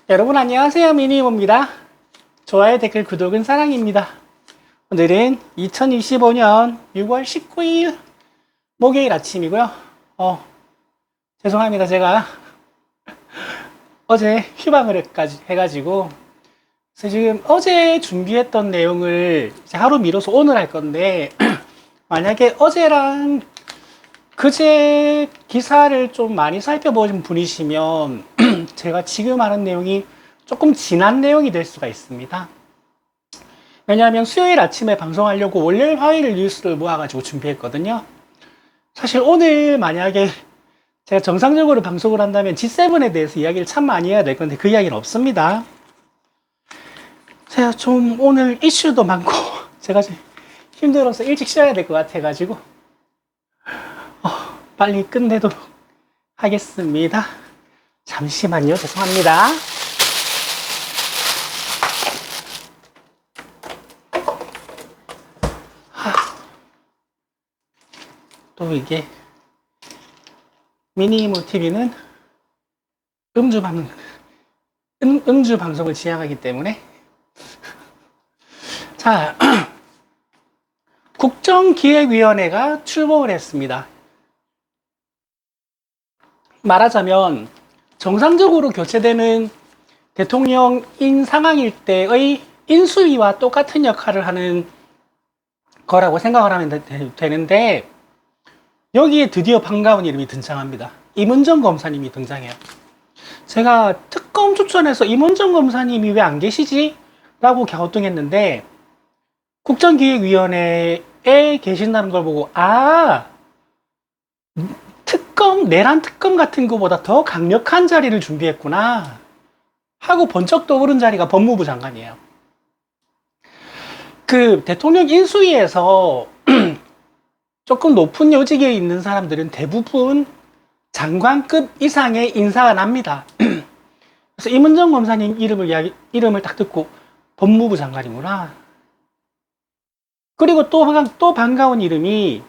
여러분 안녕하세요. 미니모입니다. 좋아요, 댓글, 구독은 사랑입니다. 오늘은 2025년 6월 19일 목요일 아침이고요. 죄송합니다. 제가 어제 휴방을 해가지고 그래서 지금 어제 준비했던 내용을 이제 하루 미뤄서 오늘 할 건데 만약에 어제랑 그제 기사를 좀 많이 살펴보신 분이시면 제가 지금 하는 내용이 조금 지난 내용이 될 수가 있습니다. 왜냐하면 수요일 아침에 방송하려고 월요일, 화요일 뉴스를 모아가지고 준비했거든요. 사실 오늘 만약에 제가 정상적으로 방송을 한다면 G7에 대해서 이야기를 참 많이 해야 될 건데 그 이야기는 없습니다. 제가 좀 오늘 이슈도 많고 제가 좀 힘들어서 일찍 쉬어야 될 것 같아가지고 빨리 끝내도록 하겠습니다. 잠시만요. 죄송합니다. 또 이게 미니모 TV는 음주 방송을 지향하기 때문에 자 국정기획위원회가 출범을 했습니다. 말하자면 정상적으로 교체되는 대통령인 상황일 때의 인수위와 똑같은 역할을 하는 거라고 생각을 하면 되는데 여기에 드디어 반가운 이름이 등장합니다. 임은정 검사님이 등장해요. 제가 특검 추천해서 임은정 검사님이 왜 안 계시지? 라고 갸우뚱했는데 국정기획위원회에 계신다는 걸 보고 내란 특검 같은 것보다 더 강력한 자리를 준비했구나 하고 번쩍 떠오른 자리가 법무부 장관이에요. 그 대통령 인수위에서 조금 높은 요직에 있는 사람들은 대부분 장관급 이상의 인사가 납니다. 그래서 임은정 검사님 이름을 딱 듣고 법무부 장관이구나. 그리고 또 반가운 이름이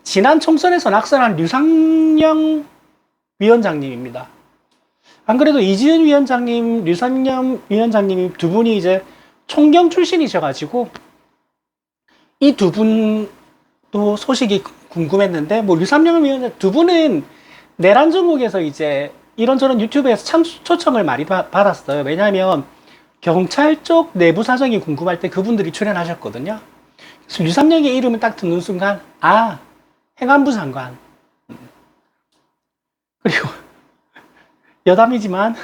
지난 총선에서 낙선한 류상영 위원장님입니다. 안 그래도 이지은 위원장님, 류상영 위원장님이 두 분이 이제 총경 출신이셔가지고 이 두 분도 소식이 궁금했는데 류상영 위원장 두 분은 내란 전국에서 이제 이런저런 유튜브에서 참 초청을 많이 받았어요. 왜냐하면 경찰 쪽 내부 사정이 궁금할 때 그분들이 출연하셨거든요. 그래서 류상영의 이름을 딱 듣는 순간 행안부 장관. 그리고 여담이지만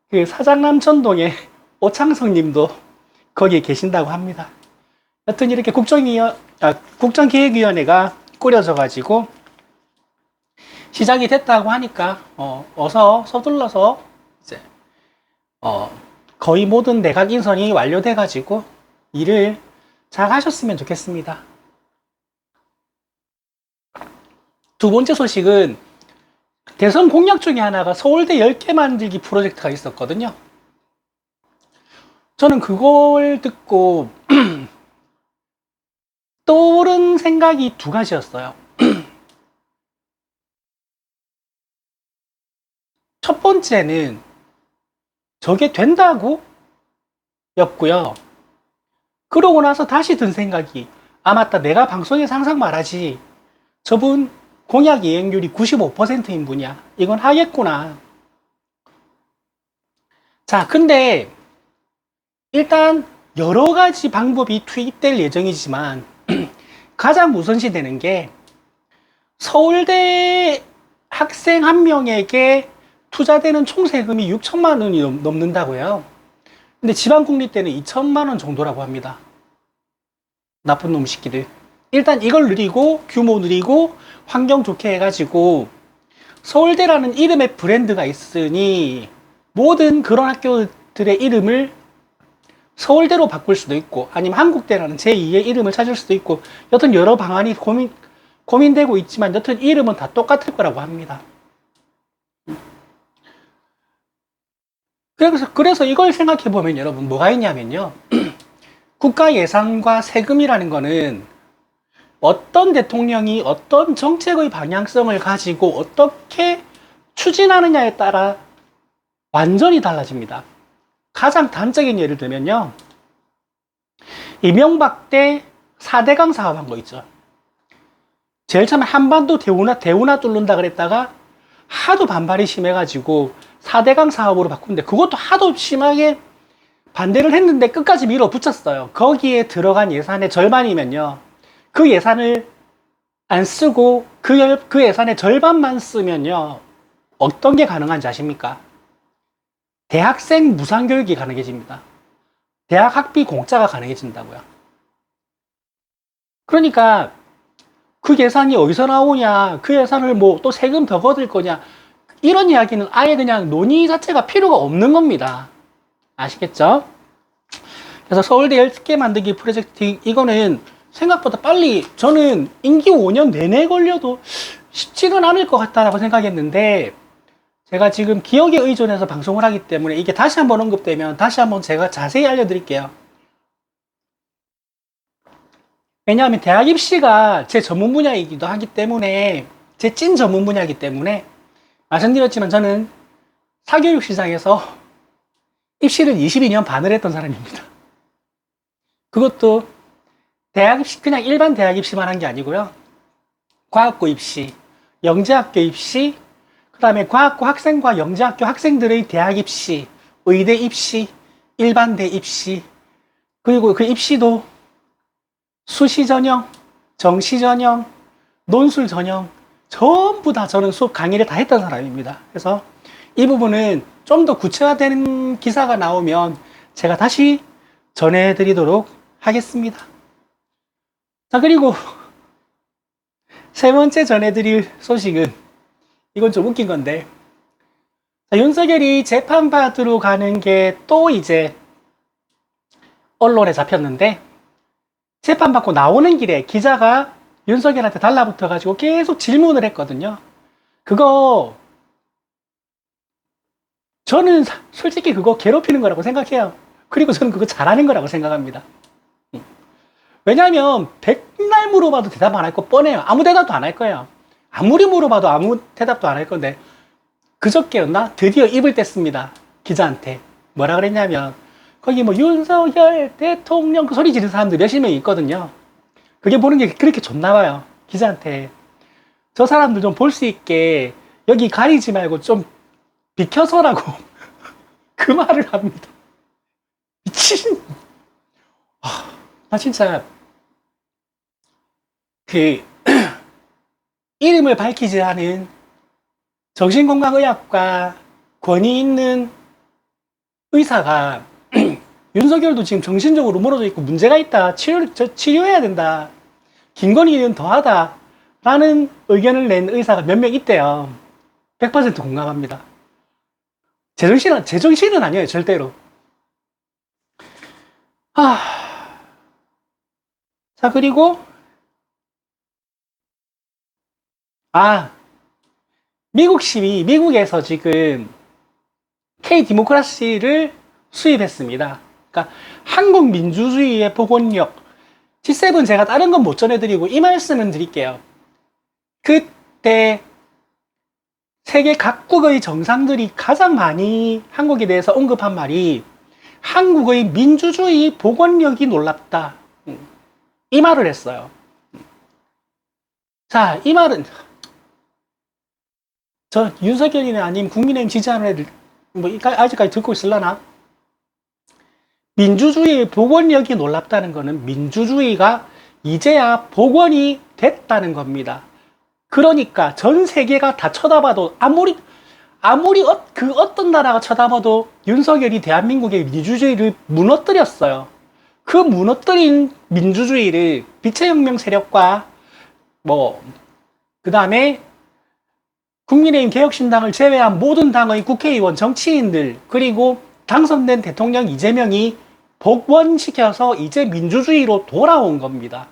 그 사장남 전동의 오창석 님도 거기에 계신다고 합니다. 여튼 이렇게 국정기획위원회가 꾸려져 가지고 시작이 됐다고 하니까 어서 서둘러서 이제 거의 모든 내각 인선이 완료돼 가지고 일을 잘 하셨으면 좋겠습니다. 두 번째 소식은 대선 공약 중에 하나가 서울대 10개 만들기 프로젝트가 있었거든요. 저는 그걸 듣고 떠오른 생각이 두 가지였어요. 첫 번째는 저게 된다고? 였고요. 그러고 나서 다시 든 생각이 맞다. 내가 방송에서 항상 말하지. 저분 공약 이행률이 95%인 분이야. 이건 하겠구나. 자, 근데 일단 여러 가지 방법이 투입될 예정이지만 가장 우선시 되는 게 서울대 학생 한 명에게 투자되는 총 세금이 6천만 원이 넘는다고요. 근데 지방국립대는 2천만 원 정도라고 합니다. 나쁜 놈 새끼들. 일단 이걸 느리고 규모 느리고 환경 좋게 해가지고 서울대라는 이름의 브랜드가 있으니 모든 그런 학교들의 이름을 서울대로 바꿀 수도 있고 아니면 한국대라는 제2의 이름을 찾을 수도 있고 여튼 여러 방안이 고민되고 있지만 여튼 이름은 다 똑같을 거라고 합니다. 그래서 이걸 생각해 보면 여러분 뭐가 있냐면요. 국가 예산과 세금이라는 거는 어떤 대통령이 어떤 정책의 방향성을 가지고 어떻게 추진하느냐에 따라 완전히 달라집니다. 가장 단적인 예를 들면요. 이명박 때 4대강 사업한 거 있죠. 제일 처음에 한반도 대운하 뚫는다 그랬다가 하도 반발이 심해가지고 4대강 사업으로 바꾼데 그것도 하도 심하게 반대를 했는데 끝까지 밀어붙였어요. 거기에 들어간 예산의 절반이면요. 그 예산을 안 쓰고 그 예산의 절반만 쓰면요. 어떤 게 가능한지 아십니까? 대학생 무상교육이 가능해집니다. 대학 학비 공짜가 가능해진다고요. 그러니까 그 예산이 어디서 나오냐, 그 예산을 뭐 또 세금 더 거둘 거냐, 이런 이야기는 아예 그냥 논의 자체가 필요가 없는 겁니다. 아시겠죠? 그래서 서울대 10개 만들기 프로젝트, 이거는 생각보다 빨리, 저는 임기 5년 내내 걸려도 쉽지는 않을 것 같다라고 생각했는데, 제가 지금 기억에 의존해서 방송을 하기 때문에 이게 다시 한번 언급되면 다시 한번 제가 자세히 알려드릴게요. 왜냐하면 대학 입시가 제 전문 분야이기도 하기 때문에, 제 찐 전문 분야이기 때문에, 말씀드렸지만 저는 사교육 시장에서 입시를 22년 반을 했던 사람입니다. 그것도 대학 입시, 그냥 일반 대학 입시만 한 게 아니고요. 과학고 입시, 영재학교 입시, 그 다음에 과학고 학생과 영재학교 학생들의 대학 입시, 의대 입시, 일반대 입시, 그리고 그 입시도 수시 전형, 정시 전형, 논술 전형, 전부 다 저는 수업 강의를 다 했던 사람입니다. 그래서 이 부분은 좀 더 구체화된 기사가 나오면 제가 다시 전해드리도록 하겠습니다. 자, 그리고 세 번째 전해드릴 소식은, 이건 좀 웃긴 건데, 자, 윤석열이 재판받으러 가는 게 또 이제 언론에 잡혔는데, 재판받고 나오는 길에 기자가 윤석열한테 달라붙어가지고 계속 질문을 했거든요. 그거, 저는 솔직히 그거 괴롭히는 거라고 생각해요. 그리고 저는 그거 잘하는 거라고 생각합니다. 왜냐하면 백날 물어봐도 대답 안 할 거 뻔해요. 아무 대답도 안 할 거예요. 아무리 물어봐도 아무 대답도 안 할 건데, 그저께였나? 드디어 입을 뗐습니다. 기자한테. 뭐라 그랬냐면, 거기 뭐 윤석열 대통령 그 소리 지르는 사람들 몇십 명 있거든요. 그게 보는 게 그렇게 좋나 봐요. 기자한테. 저 사람들 좀 볼 수 있게 여기 가리지 말고 좀 비켜서라고 그 말을 합니다. 미친. 나 진짜 그 이름을 밝히지 않은 정신건강의학과 권위 있는 의사가 윤석열도 지금 정신적으로 무너져 있고 문제가 있다. 치료해야 된다. 김건희는 더하다. 라는 의견을 낸 의사가 몇 명 있대요. 100% 공감합니다. 제정신은 아니에요. 절대로. 자, 그리고 미국 시위, 미국에서 지금 K 디모크라시를 수입했습니다. 그러니까 한국 민주주의의 복원력. G7 제가 다른 건 못 전해드리고 이 말씀은 드릴게요. 그때 세계 각국의 정상들이 가장 많이 한국에 대해서 언급한 말이 한국의 민주주의 복원력이 놀랍다. 이 말을 했어요. 자, 이 말은 저 윤석열이나 아니면 국민의힘 지지하는 애들 뭐 아직까지 듣고 있을라나? 민주주의의 복원력이 놀랍다는 것은 민주주의가 이제야 복원이 됐다는 겁니다. 그러니까 전 세계가 다 쳐다봐도 아무리 그 어떤 나라가 쳐다봐도 윤석열이 대한민국의 민주주의를 무너뜨렸어요. 그 무너뜨린 민주주의를 빛의 혁명 세력과 그 다음에 국민의힘 개혁신당을 제외한 모든 당의 국회의원, 정치인들, 그리고 당선된 대통령 이재명이 복원시켜서 이제 민주주의로 돌아온 겁니다.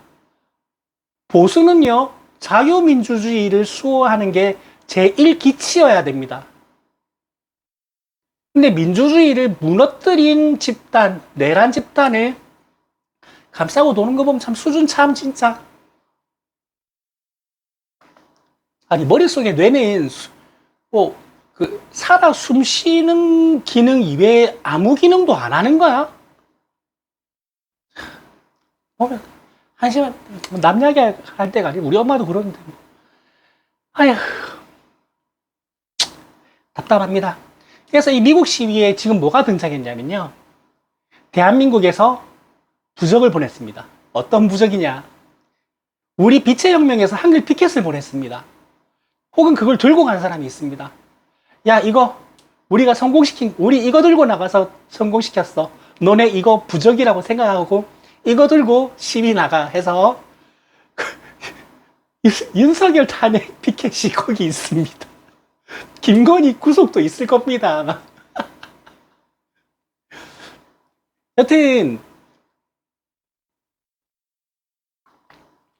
보수는요, 자유민주주의를 수호하는 게 제1기치여야 됩니다. 근데 민주주의를 무너뜨린 집단, 내란 집단을 감싸고 노는 거 보면 참 수준 참 진짜. 아니, 머릿속에 뇌는 살아 숨 쉬는 기능 이외에 아무 기능도 안 하는 거야? 한 시간, 남 이야기 할 때가 아니고, 우리 엄마도 그러는데. 아휴, 답답합니다. 그래서 이 미국 시위에 지금 뭐가 등장했냐면요. 대한민국에서 부적을 보냈습니다. 어떤 부적이냐? 우리 빛의 혁명에서 한글 피켓을 보냈습니다. 혹은 그걸 들고 간 사람이 있습니다. 야, 이거 우리 이거 들고 나가서 성공시켰어. 너네 이거 부적이라고 생각하고 이거 들고 시위 나가 해서 윤석열 탄핵 피켓이 거기 있습니다. 김건희 구속도 있을 겁니다, 아마. 여튼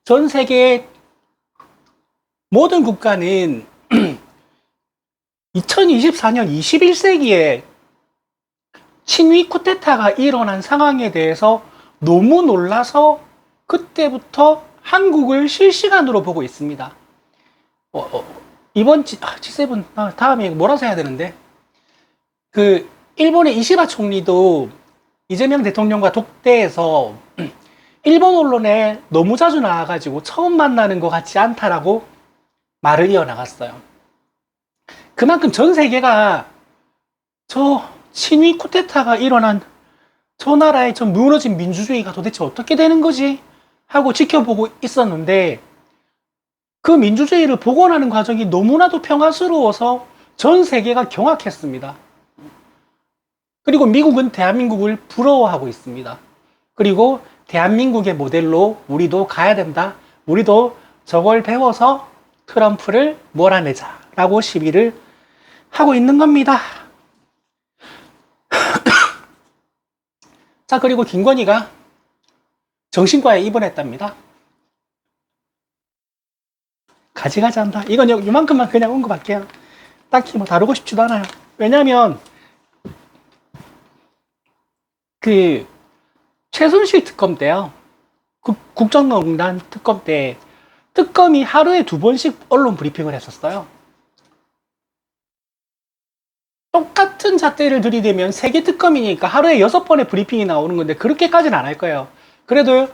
전 세계 모든 국가는 2024년 21세기에 친위 쿠데타가 일어난 상황에 대해서 너무 놀라서 그때부터 한국을 실시간으로 보고 있습니다. 이번 G7 다음에 몰아서 해야 되는데 일본의 이시바 총리도 이재명 대통령과 독대에서 일본 언론에 너무 자주 나와가지고 처음 만나는 것 같지 않다라고 말을 이어나갔어요. 그만큼 전 세계가 저 친위 쿠데타가 일어난 저 나라의 저 무너진 민주주의가 도대체 어떻게 되는 거지? 하고 지켜보고 있었는데 그 민주주의를 복원하는 과정이 너무나도 평화스러워서 전 세계가 경악했습니다. 그리고 미국은 대한민국을 부러워하고 있습니다. 그리고 대한민국의 모델로 우리도 가야 된다. 우리도 저걸 배워서 트럼프를 몰아내자 라고 시위를 하고 있는 겁니다. 자, 그리고 김건희가 정신과에 입원했답니다. 가지가지 한다. 이건 요만큼만 그냥 언급할게요. 딱히 뭐 다루고 싶지도 않아요. 왜냐면 최순실 특검 때요. 국정농단 특검 때 특검이 하루에 2번씩 언론 브리핑을 했었어요. 똑같은 잣대를 들이대면 세계 특검이니까 하루에 6번의 브리핑이 나오는 건데 그렇게까지는 안 할 거예요. 그래도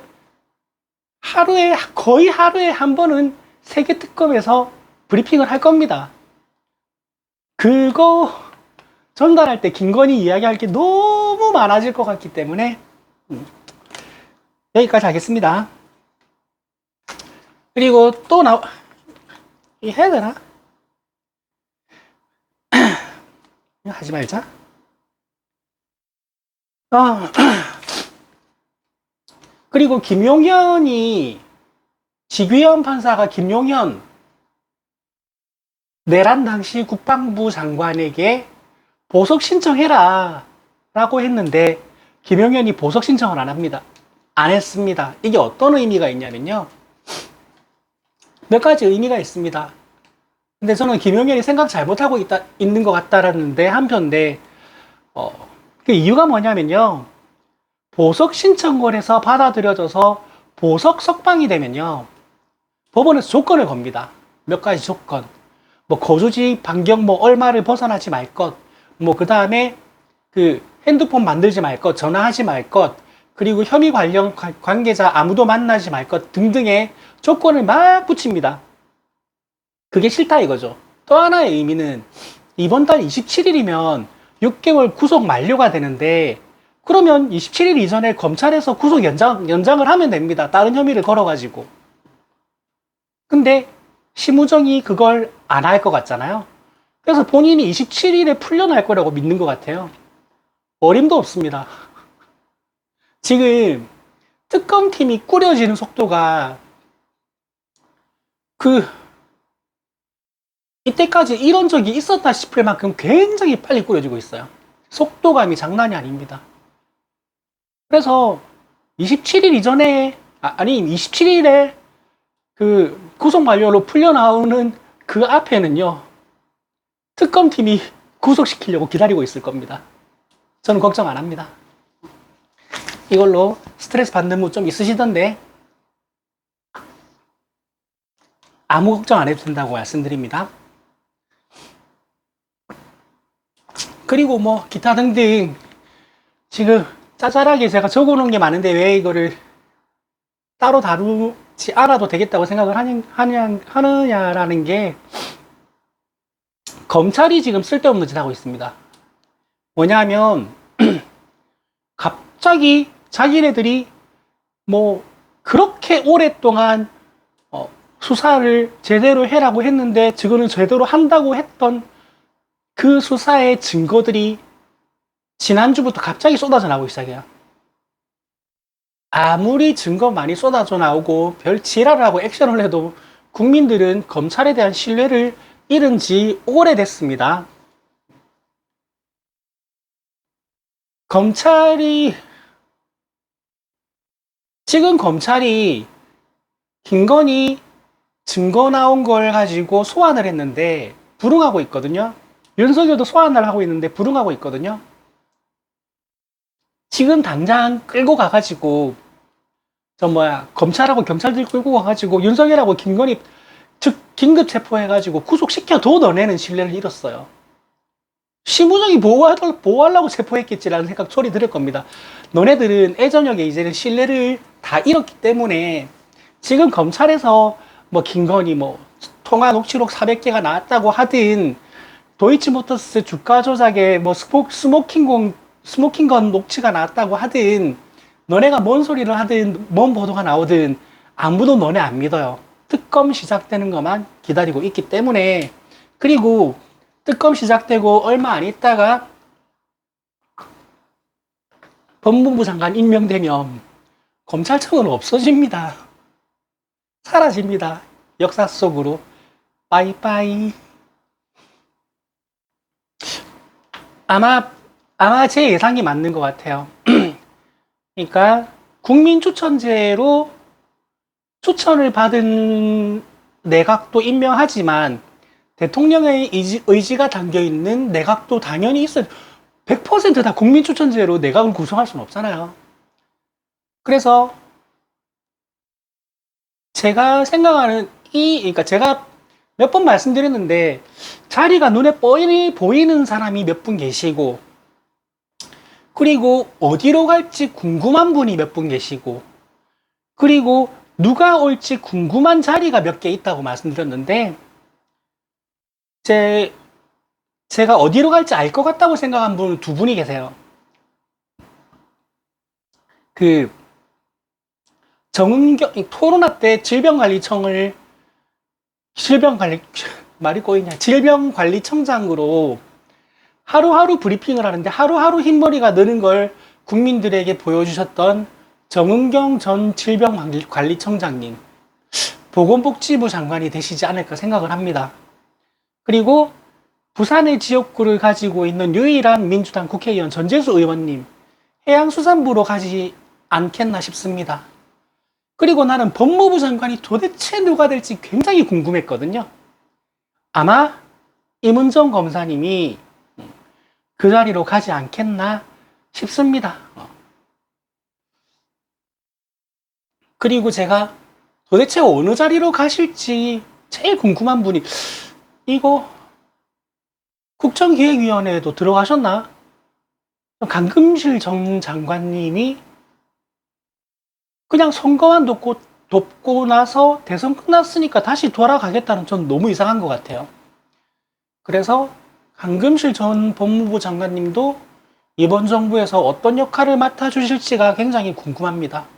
거의 하루에 한 번은 세계 특검에서 브리핑을 할 겁니다. 그거 전달할 때 김건희 이야기할 게 너무 많아질 것 같기 때문에 여기까지 하겠습니다. 그리고 또 해야 되나? 하지 말자. 그리고 지귀현 판사가 김용현 내란 당시 국방부 장관에게 보석 신청해라 라고 했는데 김용현이 보석 신청을 안 합니다. 안 했습니다. 이게 어떤 의미가 있냐면요. 몇 가지 의미가 있습니다. 근데 저는 김용현이 생각 잘못하고 있는 것 같다라는데 한편인데 그 이유가 뭐냐면요. 보석 신청을 해서 받아들여져서 보석 석방이 되면요. 법원에서 조건을 겁니다. 몇 가지 조건. 뭐 거주지 반경 뭐 얼마를 벗어나지 말 것. 뭐 그 다음에 핸드폰 만들지 말 것, 전화하지 말 것, 그리고 혐의 관련 관계자 아무도 만나지 말 것 등등의 조건을 막 붙입니다. 그게 싫다 이거죠. 또 하나의 의미는 이번 달 27일이면 6개월 구속 만료가 되는데 그러면 27일 이전에 검찰에서 구속 연장을 하면 됩니다. 다른 혐의를 걸어가지고. 근데 심우정이 그걸 안 할 것 같잖아요. 그래서 본인이 27일에 풀려날 거라고 믿는 것 같아요. 어림도 없습니다. 지금 특검팀이 꾸려지는 속도가 이때까지 이런 적이 있었다 싶을 만큼 굉장히 빨리 꾸려지고 있어요. 속도감이 장난이 아닙니다. 그래서 27일 이전에, 27일에 구속 만료로 풀려나오는 그 앞에는요, 특검팀이 구속시키려고 기다리고 있을 겁니다. 저는 걱정 안 합니다. 이걸로 스트레스 받는 분 좀 있으시던데, 아무 걱정 안 해도 된다고 말씀드립니다. 그리고 뭐 기타 등등 지금 짜잘하게 제가 적어놓은 게 많은데 왜 이거를 따로 다루지 않아도 되겠다고 생각을 하느냐라는 게, 검찰이 지금 쓸데없는 짓 하고 있습니다. 뭐냐면 갑자기 자기네들이 뭐 그렇게 오랫동안 수사를 제대로 해라고 했는데 지금은 제대로 한다고 했던 그 수사의 증거들이 지난주부터 갑자기 쏟아져 나오기 시작해요. 아무리 증거 많이 쏟아져 나오고 별 지랄을 하고 액션을 해도 국민들은 검찰에 대한 신뢰를 잃은 지 오래됐습니다. 지금 검찰이 김건희 증거 나온 걸 가지고 소환을 했는데 불응하고 있거든요. 윤석열도 소환을 하고 있는데 불응하고 있거든요. 지금 당장 끌고 가가지고 검찰하고 경찰들 끌고 가가지고 윤석열하고 김건희 즉 긴급 체포해가지고 구속시켜도 너네는 신뢰를 잃었어요. 심우정이 보호하려고 체포했겠지라는 소리 들을 겁니다. 너네들은 예전역에 이제는 신뢰를 다 잃었기 때문에 지금 검찰에서 뭐 김건희 통화 녹취록 400개가 나왔다고 하든, 도이치모터스 주가 조작에 뭐 스모킹건 녹취가 나왔다고 하든, 너네가 뭔 소리를 하든 뭔 보도가 나오든 아무도 너네 안 믿어요. 특검 시작되는 것만 기다리고 있기 때문에. 그리고 특검 시작되고 얼마 안 있다가 법무부 장관 임명되면 검찰청은 없어집니다. 사라집니다. 역사 속으로. 빠이빠이. 아마 제 예상이 맞는 것 같아요. 그러니까 국민 추천제로 추천을 받은 내각도 임명하지만 대통령의 의지가 담겨있는 내각도 당연히 있어요. 100% 다 국민 추천제로 내각을 구성할 수는 없잖아요. 그래서 제가 생각하는 그러니까 제가 몇 번 말씀드렸는데, 자리가 눈에 뻔히 보이는 사람이 몇 분 계시고, 그리고 어디로 갈지 궁금한 분이 몇 분 계시고, 그리고 누가 올지 궁금한 자리가 몇 개 있다고 말씀드렸는데, 제가 어디로 갈지 알 것 같다고 생각한 분은 두 분이 계세요. 정은경, 코로나 때 질병관리청장으로 하루하루 브리핑을 하는데 하루하루 흰머리가 느는 걸 국민들에게 보여주셨던 정은경 전 질병관리청장님, 보건복지부 장관이 되시지 않을까 생각을 합니다. 그리고 부산의 지역구를 가지고 있는 유일한 민주당 국회의원 전재수 의원님, 해양수산부로 가지 않겠나 싶습니다. 그리고 나는 법무부 장관이 도대체 누가 될지 굉장히 궁금했거든요. 아마 임은정 검사님이 그 자리로 가지 않겠나 싶습니다. 그리고 제가 도대체 어느 자리로 가실지 제일 궁금한 분이, 이거 국정기획위원회에도 들어가셨나? 강금실 전 장관님이 그냥 선거만 돕고 나서 대선 끝났으니까 다시 돌아가겠다는, 전 너무 이상한 것 같아요. 그래서 강금실 전 법무부 장관님도 이번 정부에서 어떤 역할을 맡아주실지가 굉장히 궁금합니다.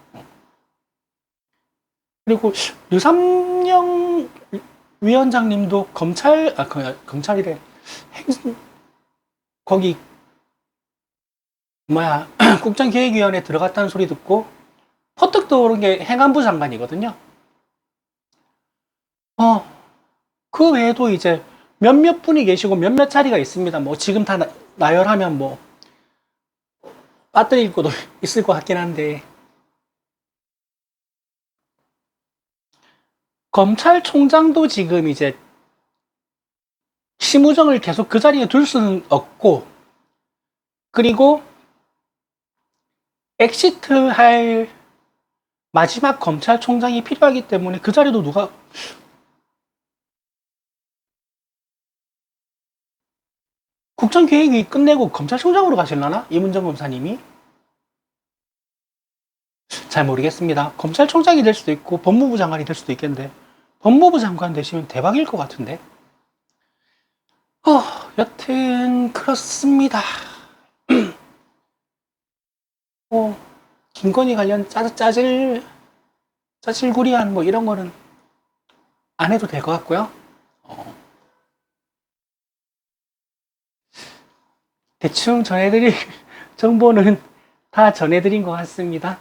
그리고 유삼영 위원장님도 검찰이래. 거기 국정기획위원회 들어갔다는 소리 듣고 퍼뜩 떠오른 게 행안부 장관이거든요. 그 외에도 이제 몇몇 분이 계시고 몇몇 자리가 있습니다. 뭐 지금 다 나열하면 뭐 빠뜨릴 것도 있을 것 같긴 한데, 검찰총장도 지금 이제 심우정을 계속 그 자리에 둘 수는 없고, 그리고 엑시트할 마지막 검찰총장이 필요하기 때문에 그 자리도 국정계획이 끝내고 검찰총장으로 가실라나? 이문정 검사님이? 잘 모르겠습니다. 검찰총장이 될 수도 있고 법무부 장관이 될 수도 있겠는데 법무부 장관 되시면 대박일 것 같은데. 여튼 그렇습니다. 김건희 관련 짜질구리한 뭐 이런 거는 안 해도 될 것 같고요. 대충 전해드릴 정보는 다 전해드린 것 같습니다.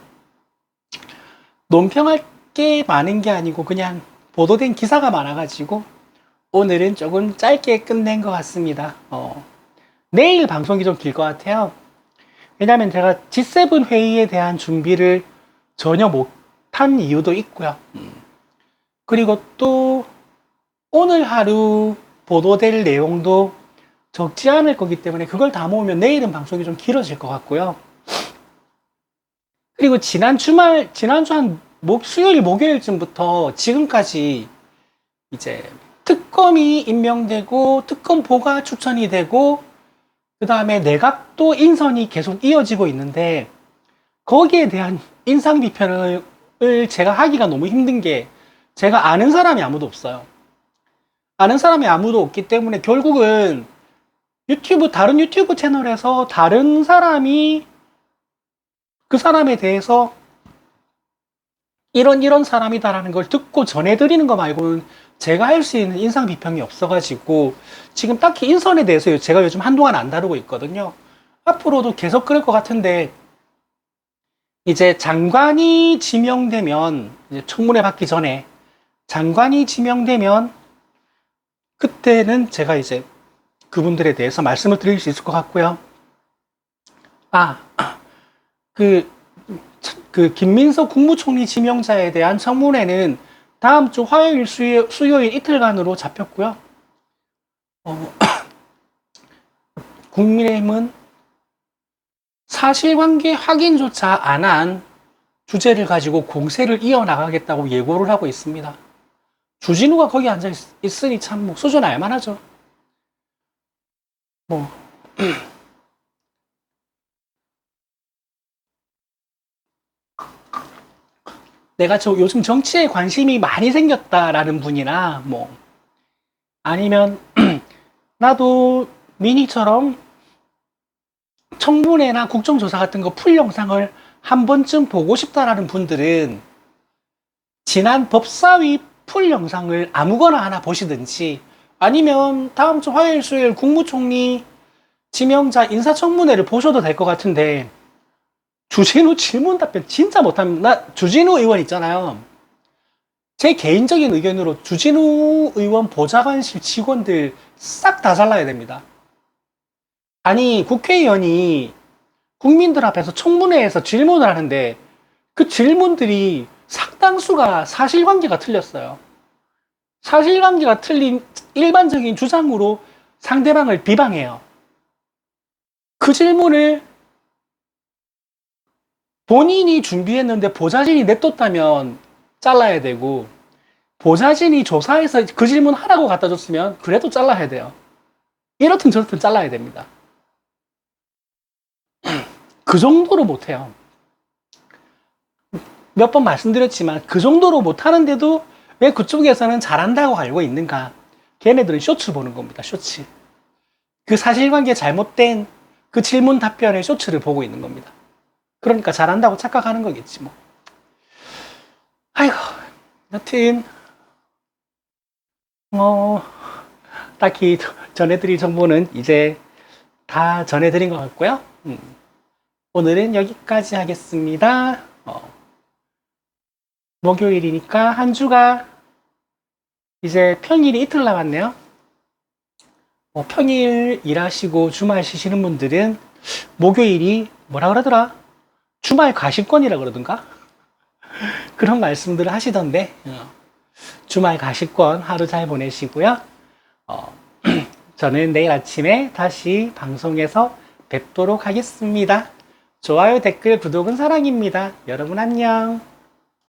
논평할 게 많은 게 아니고 그냥 보도된 기사가 많아가지고 오늘은 조금 짧게 끝낸 것 같습니다. 내일 방송이 좀 길 것 같아요. 왜냐면 제가 G7 회의에 대한 준비를 전혀 못한 이유도 있고요. 그리고 또 오늘 하루 보도될 내용도 적지 않을 거기 때문에 그걸 다 모으면 내일은 방송이 좀 길어질 것 같고요. 그리고 지난주 한 수요일, 목요일쯤부터 지금까지 이제 특검이 임명되고 특검보가 추천이 되고 그 다음에 내각도 인선이 계속 이어지고 있는데 거기에 대한 인상 비평을 제가 하기가 너무 힘든 게 제가 아는 사람이 아무도 없어요. 아는 사람이 아무도 없기 때문에 결국은 다른 유튜브 채널에서 다른 사람이 그 사람에 대해서 이런 사람이다라는 걸 듣고 전해드리는 거 말고는 제가 할 수 있는 인상 비평이 없어가지고 지금 딱히 인선에 대해서 제가 요즘 한동안 안 다루고 있거든요. 앞으로도 계속 그럴 것 같은데 이제 장관이 지명되면 이제 청문회 받기 전에 장관이 지명되면 그때는 제가 이제 그분들에 대해서 말씀을 드릴 수 있을 것 같고요. 김민석 국무총리 지명자에 대한 청문회는 다음 주 화요일, 수요일 이틀간으로 잡혔고요. 국민의힘은 사실관계 확인조차 안 한 주제를 가지고 공세를 이어나가겠다고 예고를 하고 있습니다. 주진우가 거기 앉아 있으니 참 뭐 수준 알만하죠. 내가 요즘 정치에 관심이 많이 생겼다라는 분이나 아니면 나도 미니처럼 청문회나 국정조사 같은 거 풀 영상을 한 번쯤 보고 싶다라는 분들은 지난 법사위 풀 영상을 아무거나 하나 보시든지 아니면 다음 주 화요일, 수요일 국무총리 지명자 인사청문회를 보셔도 될 것 같은데 주진우 질문 답변 진짜 못합니다. 주진우 의원 있잖아요. 제 개인적인 의견으로 주진우 의원 보좌관실 직원들 싹 다 잘라야 됩니다. 아니, 국회의원이 국민들 앞에서 청문회에서 질문을 하는데 그 질문들이 상당수가 사실관계가 틀렸어요. 사실관계가 틀린 일반적인 주장으로 상대방을 비방해요. 그 질문을 본인이 준비했는데 보좌진이 냅뒀다면 잘라야 되고 보좌진이 조사해서 그 질문 하라고 갖다 줬으면 그래도 잘라야 돼요. 이렇든 저렇든 잘라야 됩니다. 그 정도로 못해요. 몇 번 말씀드렸지만 그 정도로 못하는데도 왜 그쪽에서는 잘한다고 알고 있는가? 걔네들은 쇼츠 보는 겁니다. 쇼츠. 그 사실관계 잘못된 그 질문 답변의 쇼츠를 보고 있는 겁니다. 그러니까 잘한다고 착각하는 거겠지 뭐. 아이고, 여튼 딱히 전해드릴 정보는 이제 다 전해드린 것 같고요. 오늘은 여기까지 하겠습니다. 목요일이니까 한 주가 이제 평일이 이틀 남았네요. 평일 일하시고 주말 쉬시는 분들은 목요일이 뭐라 그러더라? 주말 가시권이라 그러던가? 그런 말씀들을 하시던데 주말 가시권 하루 잘 보내시고요. 저는 내일 아침에 다시 방송에서 뵙도록 하겠습니다. 좋아요, 댓글, 구독은 사랑입니다. 여러분 안녕.